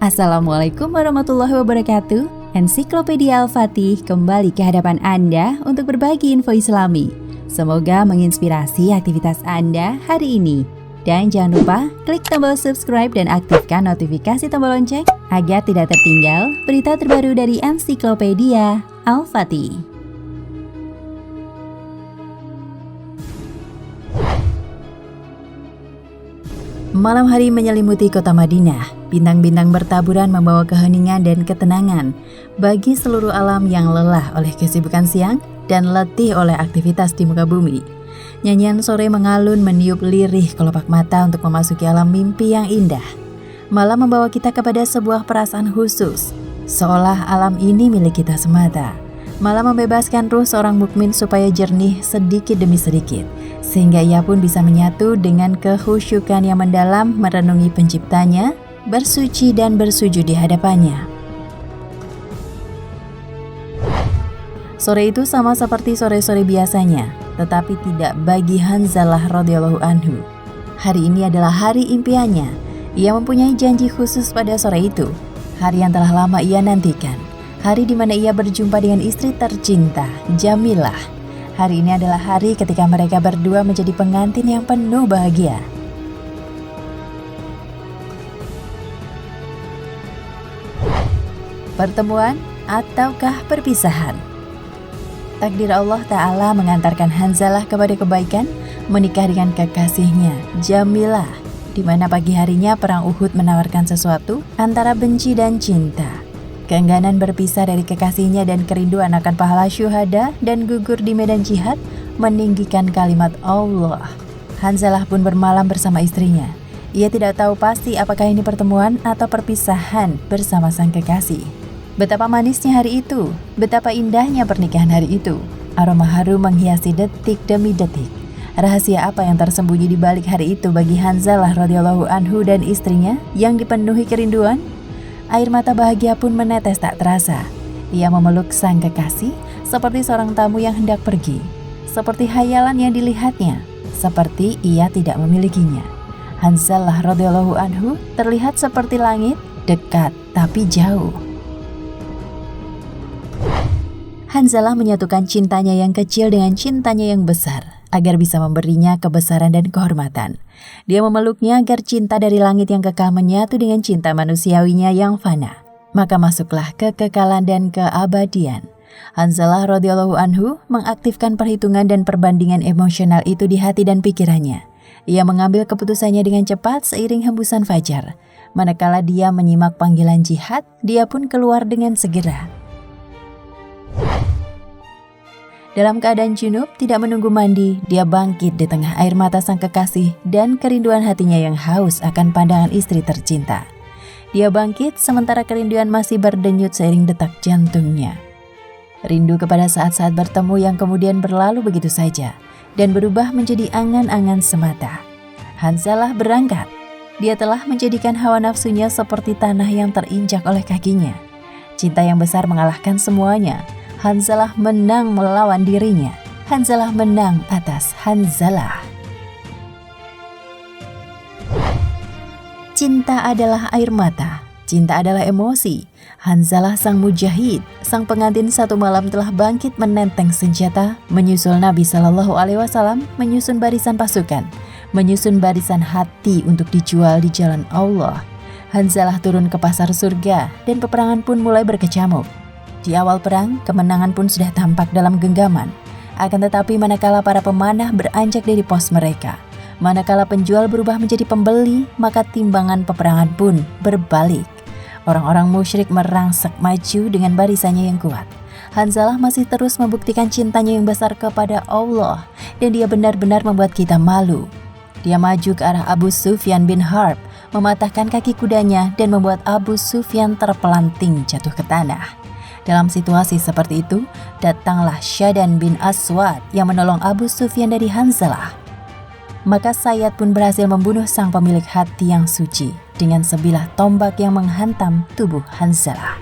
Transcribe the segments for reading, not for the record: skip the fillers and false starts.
Assalamualaikum warahmatullahi wabarakatuh. Ensiklopedia Al-Fatih kembali ke hadapan Anda untuk berbagi info Islami. Semoga menginspirasi aktivitas Anda hari ini. Dan jangan lupa klik tombol subscribe dan aktifkan notifikasi tombol lonceng agar tidak tertinggal berita terbaru dari Ensiklopedia Al-Fatih. Malam hari menyelimuti kota Madinah. Bintang-bintang bertaburan membawa keheningan dan ketenangan bagi seluruh alam yang lelah oleh kesibukan siang dan letih oleh aktivitas di muka bumi. Nyanyian sore mengalun meniup lirih kelopak mata untuk memasuki alam mimpi yang indah. Malam membawa kita kepada sebuah perasaan khusus, seolah alam ini milik kita semata. Malam membebaskan ruh seorang mukmin supaya jernih sedikit demi sedikit, sehingga ia pun bisa menyatu dengan kekhusyukan yang mendalam merenungi penciptanya, bersuci dan bersujud di hadapannya. Sore itu sama seperti sore-sore biasanya, tetapi tidak bagi Hanzalah radhiyallahu anhu. Hari ini adalah hari impiannya. Ia mempunyai janji khusus pada sore itu, hari yang telah lama ia nantikan. Hari di mana ia berjumpa dengan istri tercinta, Jamilah. Hari ini adalah hari ketika mereka berdua menjadi pengantin yang penuh bahagia. Pertemuan ataukah perpisahan? Takdir Allah Ta'ala mengantarkan Hanzalah kepada kebaikan, menikah dengan kekasihnya, Jamilah, di mana pagi harinya perang Uhud menawarkan sesuatu antara benci dan cinta. Keengganan berpisah dari kekasihnya dan kerinduan akan pahala syuhada dan gugur di medan jihad meninggikan kalimat Allah. Hanzalah pun bermalam bersama istrinya. Ia tidak tahu pasti apakah ini pertemuan atau perpisahan bersama sang kekasih. Betapa manisnya hari itu, betapa indahnya pernikahan hari itu. Aroma harum menghiasi detik demi detik. Rahasia apa yang tersembunyi di balik hari itu bagi Hanzalah radhiyallahu anhu dan istrinya yang dipenuhi kerinduan? Air mata bahagia pun menetes tak terasa. Ia memeluk sang kekasih seperti seorang tamu yang hendak pergi, seperti hayalan yang dilihatnya, seperti ia tidak memilikinya. Hanzalah radhiyallahu anhu terlihat seperti langit, dekat tapi jauh. Hanzalah menyatukan cintanya yang kecil dengan cintanya yang besar, agar bisa memberinya kebesaran dan kehormatan. Dia memeluknya agar cinta dari langit yang kekal menyatu dengan cinta manusiawinya yang fana. Maka masuklah kekekalan dan keabadian. Hanzalah radhiyallahu anhu mengaktifkan perhitungan dan perbandingan emosional itu di hati dan pikirannya. Ia mengambil keputusannya dengan cepat seiring hembusan fajar. Manakala dia menyimak panggilan jihad, dia pun keluar dengan segera. Dalam keadaan junub, tidak menunggu mandi, dia bangkit di tengah air mata sang kekasih dan kerinduan hatinya yang haus akan pandangan istri tercinta. Dia bangkit sementara kerinduan masih berdenyut seiring detak jantungnya. Rindu kepada saat-saat bertemu yang kemudian berlalu begitu saja dan berubah menjadi angan-angan semata. Hanzalah berangkat. Dia telah menjadikan hawa nafsunya seperti tanah yang terinjak oleh kakinya. Cinta yang besar mengalahkan semuanya. Hanzalah menang melawan dirinya. Hanzalah menang atas Hanzalah. Cinta adalah air mata. Cinta adalah emosi. Hanzalah sang mujahid, sang pengantin satu malam telah bangkit menenteng senjata, menyusul Nabi Shallallahu Alaihi Wasallam, menyusun barisan pasukan, menyusun barisan hati untuk dijual di jalan Allah. Hanzalah turun ke pasar surga dan peperangan pun mulai berkecamuk. Di awal perang, kemenangan pun sudah tampak dalam genggaman. Akan tetapi manakala para pemanah beranjak dari pos mereka, manakala penjual berubah menjadi pembeli, maka timbangan peperangan pun berbalik. Orang-orang musyrik merangsek maju dengan barisannya yang kuat. Hanzalah masih terus membuktikan cintanya yang besar kepada Allah, dan dia benar-benar membuat kita malu. Dia maju ke arah Abu Sufyan bin Harb, mematahkan kaki kudanya dan membuat Abu Sufyan terpelanting jatuh ke tanah. Dalam situasi seperti itu, datanglah Syadan bin Aswad yang menolong Abu Sufyan dari Hanzalah. Maka Sayyad pun berhasil membunuh sang pemilik hati yang suci dengan sebilah tombak yang menghantam tubuh Hanzalah.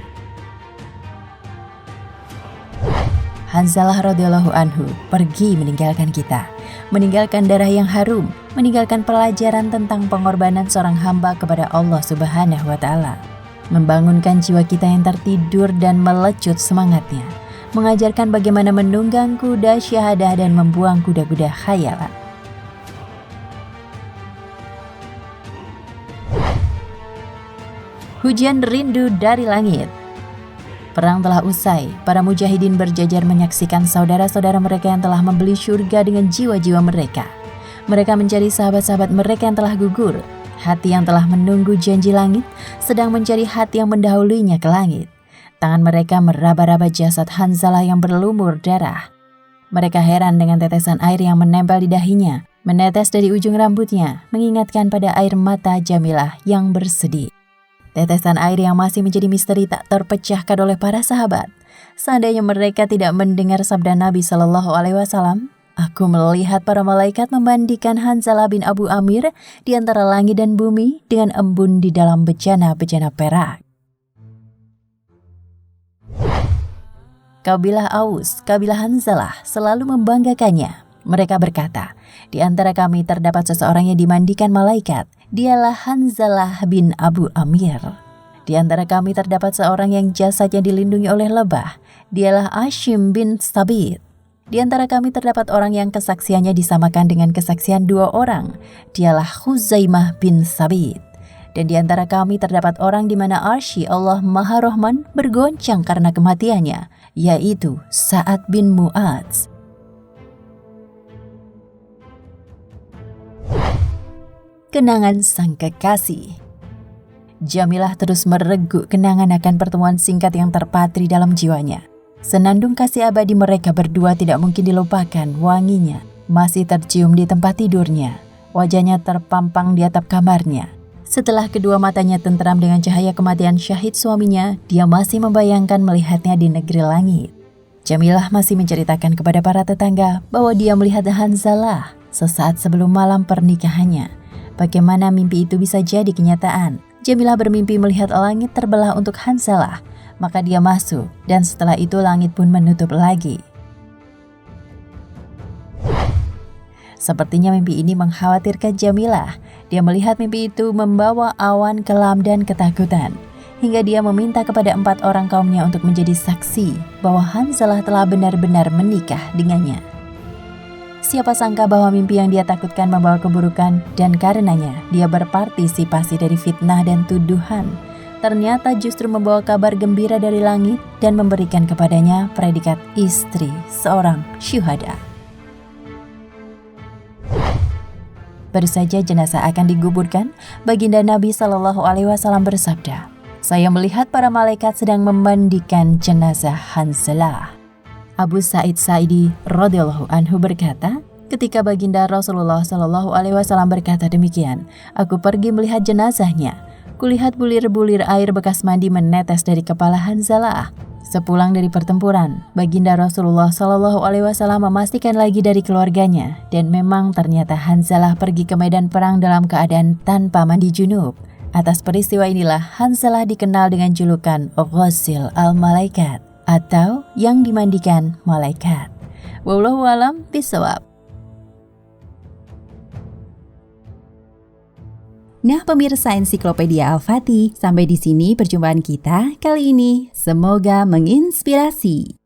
Hanzalah radhiyallahu anhu pergi meninggalkan kita, meninggalkan darah yang harum, meninggalkan pelajaran tentang pengorbanan seorang hamba kepada Allah Subhanahu wa Ta'ala. membangunkan jiwa kita yang tertidur dan melecut semangatnya, mengajarkan bagaimana menunggang kuda syahadah dan membuang kuda-kuda khayalan. Hujan rindu dari langit. Perang telah usai, para mujahidin berjajar menyaksikan saudara-saudara mereka yang telah membeli syurga dengan jiwa-jiwa mereka. Mereka mencari sahabat-sahabat mereka yang telah gugur. Hati yang telah menunggu janji langit sedang mencari hati yang mendahulunya ke langit. Tangan mereka meraba-raba jasad Hanzalah yang berlumur darah. Mereka heran dengan tetesan air yang menempel di dahinya, menetes dari ujung rambutnya, mengingatkan pada air mata Jamilah yang bersedih. Tetesan air yang masih menjadi misteri tak terpecahkan oleh para sahabat. Seandainya mereka tidak mendengar sabda Nabi Shallallahu Alaihi Wasallam, aku melihat para malaikat memandikan Hanzalah bin Abu Amir di antara langit dan bumi dengan embun di dalam bejana-bejana perak. Kabilah Aus, kabilah Hanzalah selalu membanggakannya. Mereka berkata, di antara kami terdapat seseorang yang dimandikan malaikat. Dialah Hanzalah bin Abu Amir. Di antara kami terdapat seorang yang jasadnya dilindungi oleh lebah. Dialah Ashim bin Sabit. Di antara kami terdapat orang yang kesaksiannya disamakan dengan kesaksian 2 orang. Dialah Khuzaimah bin Sabit. Dan di antara kami terdapat orang di mana arsy Allah Maha Rahman bergoncang karena kematiannya, yaitu Sa'ad bin Mu'adz. Kenangan sang kekasih. Jamilah terus mereguk kenangan akan pertemuan singkat yang terpatri dalam jiwanya. Senandung kasih abadi mereka berdua tidak mungkin dilupakan. Wanginya masih tercium di tempat tidurnya. Wajahnya terpampang di atap kamarnya. Setelah kedua matanya tenteram dengan cahaya kematian syahid suaminya, dia masih membayangkan melihatnya di negeri langit. Jamilah masih menceritakan kepada para tetangga bahwa dia melihat Hanzalah sesaat sebelum malam pernikahannya. Bagaimana mimpi itu bisa jadi kenyataan? Jamilah bermimpi melihat langit terbelah untuk Hanzalah. Maka dia masuk, dan setelah itu langit pun menutup lagi. Sepertinya mimpi ini mengkhawatirkan Jamilah. Dia melihat mimpi itu membawa awan kelam dan ketakutan. Hingga dia meminta kepada 4 orang kaumnya untuk menjadi saksi bahwa Hanzalah telah benar-benar menikah dengannya. Siapa sangka bahwa mimpi yang dia takutkan membawa keburukan dan karenanya dia berpartisipasi dari fitnah dan tuduhan. Ternyata justru membawa kabar gembira dari langit dan memberikan kepadanya predikat istri seorang syuhada. Baru saja jenazah akan diguburkan, baginda Nabi Shallallahu Alaihi Wasallam bersabda, "Saya melihat para malaikat sedang memandikan jenazah Hanzalah." Abu Sa'id Sa'idi radhiyallahu anhu berkata, ketika baginda Rasulullah Shallallahu Alaihi Wasallam berkata demikian, aku pergi melihat jenazahnya. Kulihat bulir-bulir air bekas mandi menetes dari kepala Hanzalah. Sepulang dari pertempuran, baginda Rasulullah Shallallahu Alaihi Wasallam memastikan lagi dari keluarganya, dan memang ternyata Hanzalah pergi ke medan perang dalam keadaan tanpa mandi junub. Atas peristiwa inilah Hanzalah dikenal dengan julukan Ghassil al-Malaikat, atau yang dimandikan malaikat. Wallahu a'lam bishawab. Nah pemirsa Ensiklopedia Al-Fatih, sampai di sini perjumpaan kita kali ini. Semoga menginspirasi.